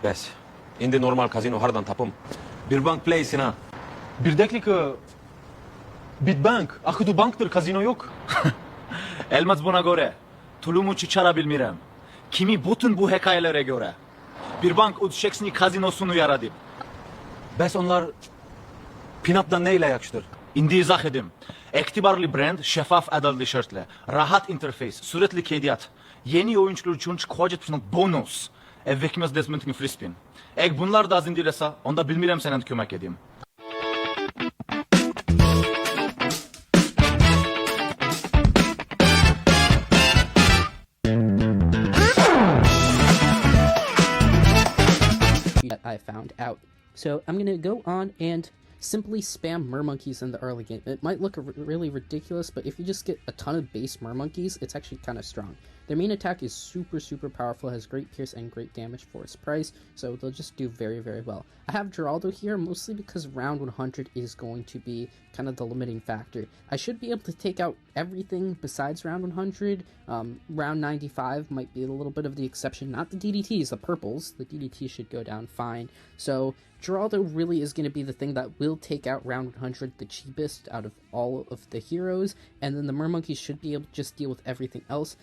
Bes. Indi normal kazino hardan tapım. Bir bank place'in ha. Bir dakika. Bitbank. Akıdu banktır, kazino yok. Elmas buna göre. Tulumu çıçara bilmirem. Kimi bütün bu hikayelere göre. Bir bank Udşeksni kazinosunu yaradı. Bes onlar pinattan neyle yakıştır? İndi izah edim. Ektibarlı brand, şeffaf adallı şartlı. Rahat interface, sürekli kediyat. Yeni oyuncular için kocat bonus. Evvekmez desmentin frispin. Eğer bunlar da az indiresa, onda bilmirem senen kömek edeyim. That I found out. So I'm gonna go on and simply spam mermonkeys in the early game. It might look really ridiculous, but if you just get a ton of base mermonkeys, it's actually kind of strong. Their main attack is super powerful, has great pierce and great damage for its price, so they'll just do very well. I have Geraldo here mostly because round 100 is going to be kind of the limiting factor. I should be able to take out everything besides round 100. Round 95 might be a little bit of the exception, not the DDTs, the purples. The DDT should go down fine. So Geraldo really is going to be the thing that will take out round 100 the cheapest out of all of the heroes, and then the mermonkeys should be able to just deal with everything else.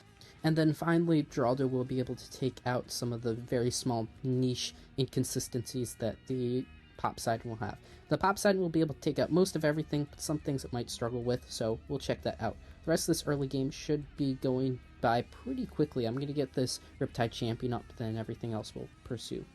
And then finally, Geraldo will be able to take out some of the very small niche inconsistencies that the pop side will have. The pop side will be able to take out most of everything, but some things it might struggle with, so we'll check that out. The rest of this early game should be going by pretty quickly. I'm going to get this Riptide champion up, then everything else will pursue.